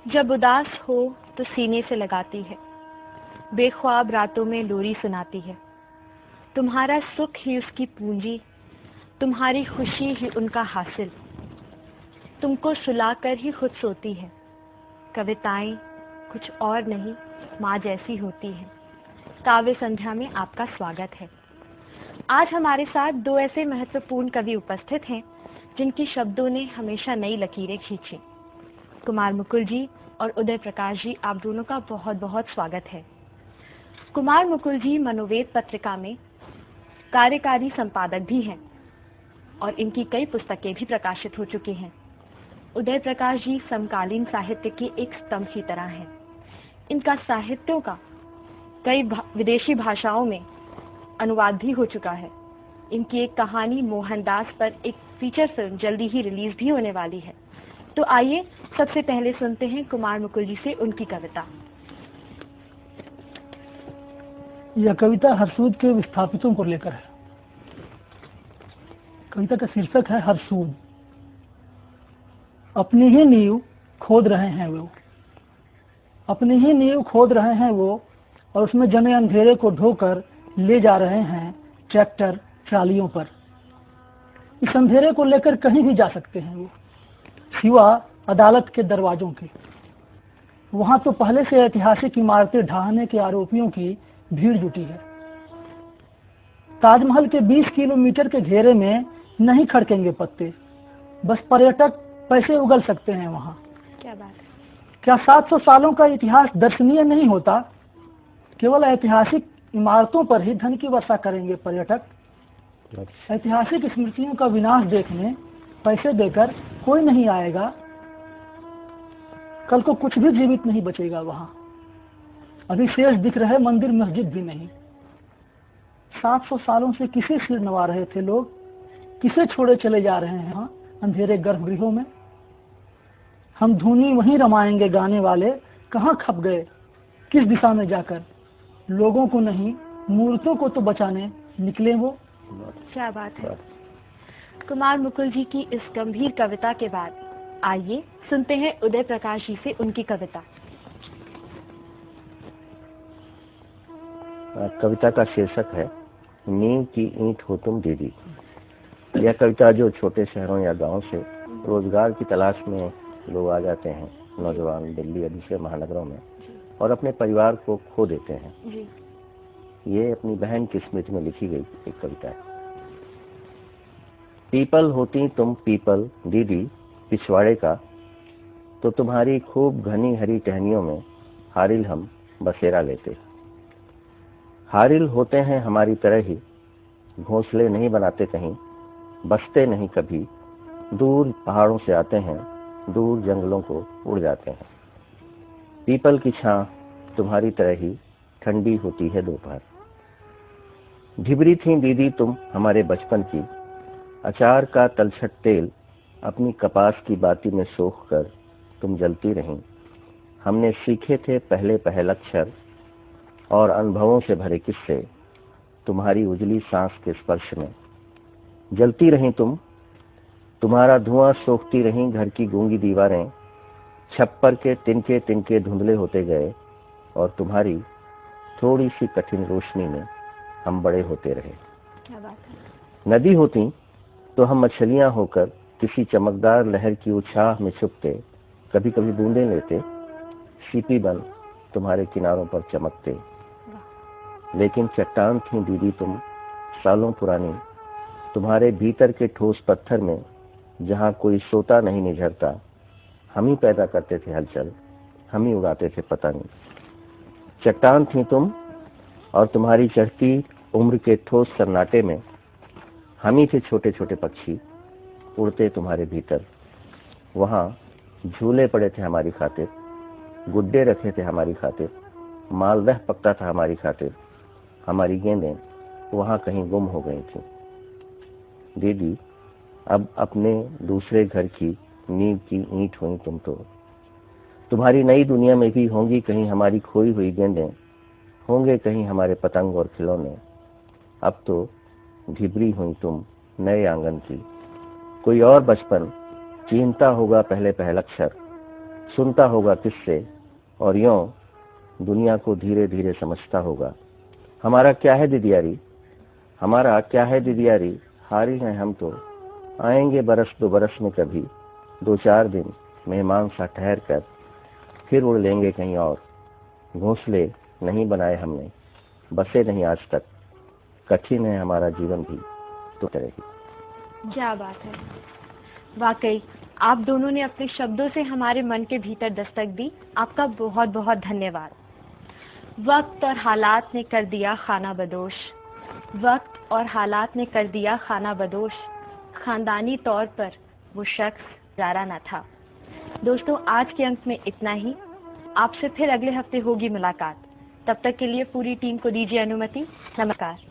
जब उदास हो तो सीने से लगाती है, बेख्वाब रातों में लोरी सुनाती है। तुम्हारा सुख ही उसकी पूंजी, तुम्हारी खुशी ही उनका हासिल। तुमको सुलाकर ही खुद सोती है, कविताएं कुछ और नहीं माँ जैसी होती है। काव्य संध्या में आपका स्वागत है। आज हमारे साथ दो ऐसे महत्वपूर्ण कवि उपस्थित हैं जिनकी शब्दों ने हमेशा नई लकीरें खींची। कुमार मुकुल जी और उदय प्रकाश जी, आप दोनों का बहुत बहुत स्वागत है। कुमार मुकुल जी मनोवेद पत्रिका में कार्यकारी संपादक भी हैं और इनकी कई पुस्तकें भी प्रकाशित हो चुकी हैं। उदय प्रकाश जी समकालीन साहित्य के एक स्तंभ की तरह हैं। इनका साहित्यों का कई विदेशी भाषाओं में अनुवाद भी हो चुका है। इनकी एक कहानी मोहनदास पर एक फीचर फिल्म जल्दी ही रिलीज भी होने वाली है। तो आइए सबसे पहले सुनते हैं कुमार मुकुल जी से उनकी कविता। यह कविता हरसूद के विस्थापितों को लेकर है। कविता का शीर्षक है हरसूद। अपनी ही नींव खोद रहे हैं वो, अपनी ही नींव खोद रहे हैं वो, और उसमें जमे अंधेरे को ढोकर ले जा रहे हैं ट्रैक्टर ट्रालियों पर। इस अंधेरे को लेकर कहीं भी जा सकते हैं वो, सिवा अदालत के दरवाजों के। वहां तो पहले से ऐतिहासिक इमारतें ढहाने के आरोपियों की भीड़ जुटी है। ताजमहल के 20 किलोमीटर के घेरे में नहीं खड़केंगे पत्ते, बस पर्यटक पैसे उगल सकते हैं वहां। क्या बात है। क्या 700 सालों का इतिहास दर्शनीय नहीं होता? केवल ऐतिहासिक इमारतों पर ही धन की वर्षा करेंगे पर्यटक। ऐतिहासिक स्मृतियों का विनाश देखने पैसे देकर कोई नहीं आएगा। कल को कुछ भी जीवित नहीं बचेगा वहां। अभी शेष दिख रहे मंदिर मस्जिद भी नहीं। 700 सालों से किसे सिर नवा रहे थे लोग, किसे छोड़े चले जा रहे हैं वहां अंधेरे गर्भगृहों में। हम धुनी वहीं रमाएंगे गाने वाले, कहां खप गए किस दिशा में जाकर। लोगों को नहीं मूर्तों को तो बचाने निकले वो। क्या बात है। कुमार मुकुल जी की इस गंभीर कविता के बाद आइए सुनते हैं उदय प्रकाश जी से उनकी कविता। कविता का शीर्षक है नींव की ईंट हो तुम दीदी। यह कविता जो छोटे शहरों या गांव से रोजगार की तलाश में लोग आ जाते हैं, नौजवान दिल्ली या दूसरे महानगरों में, और अपने परिवार को खो देते हैं। ये अपनी बहन की स्मृति में लिखी गई एक कविता है। पीपल होती तुम पीपल दीदी पिछवाड़े का, तो तुम्हारी खूब घनी हरी टहनियों में हारिल हम बसेरा लेते। हारिल होते हैं हमारी तरह ही, घोंसले नहीं बनाते कहीं, बसते नहीं कभी, दूर पहाड़ों से आते हैं, दूर जंगलों को उड़ जाते हैं। पीपल की छां तुम्हारी तरह ही ठंडी होती है दोपहर। ढिबरी थी दीदी तुम हमारे बचपन की, अचार का तलछट तेल अपनी कपास की बाती में सोख कर तुम जलती रहीं। हमने सीखे थे पहले पहल अक्षर और अनुभवों से भरे किस्से, तुम्हारी उजली सांस के स्पर्श में जलती रहीं तुम। तुम्हारा धुआं सोखती रहीं घर की गूंगी दीवारें, छप्पर के तिनके तिनके धुंधले होते गए, और तुम्हारी थोड़ी सी कठिन रोशनी में हम बड़े होते रहे। क्या बात है। नदी होती तो हम मछलियां होकर किसी चमकदार लहर की उत्साह में छुपते, कभी कभी बूंदें लेते, सीपी बन तुम्हारे किनारों पर चमकते। लेकिन चट्टान थी दीदी तुम सालों पुरानी, तुम्हारे भीतर के ठोस पत्थर में जहां कोई सोता नहीं निझरता, हम ही पैदा करते थे हलचल, हम ही उड़ाते थे पतंग। चट्टान थी तुम और तुम्हारी चढ़ती उम्र के ठोस सन्नाटे में हम ही थे छोटे छोटे पक्षी उड़ते तुम्हारे भीतर। वहां झूले पड़े थे हमारी खातिर, गुड्डे रखे थे हमारी खातिर, मालदह पकता था हमारी खातिर। हमारी गेंदें वहां कहीं गुम हो गई थी। दीदी अब अपने दूसरे घर की नींव की ईंट हुई तुम तो। तुम्हारी नई दुनिया में भी होंगी कहीं हमारी खोई हुई गेंदें, होंगे कहीं हमारे पतंग और खिलौने। अब तो ढिबरी हुई तुम नए आंगन की, कोई और बचपन चीनता होगा पहले पहल अक्षर, सुनता होगा किससे और यूं दुनिया को धीरे धीरे समझता होगा। हमारा क्या है दिदियारी, हमारा क्या है दिदियारी, हारी हैं हम तो, आएंगे बरस दो बरस में कभी, 2-4 दिन मेहमान सा ठहर कर फिर उड़ लेंगे कहीं और। घोंसले नहीं बनाए हमने, बसे नहीं आज तक, कठिन है हमारा जीवन भी तो करेगी। क्या बात है, वाकई आप दोनों ने अपने शब्दों से हमारे मन के भीतर दस्तक दी। आपका बहुत बहुत धन्यवाद। वक्त और हालात ने कर दिया खाना बदोश, वक्त और हालात ने कर दिया खाना बदोश, खानदानी तौर पर वो शख्स जारा न था। दोस्तों, आज के अंक में इतना ही। आपसे फिर अगले हफ्ते होगी मुलाकात। तब तक के लिए पूरी टीम को दीजिए अनुमति। नमस्कार।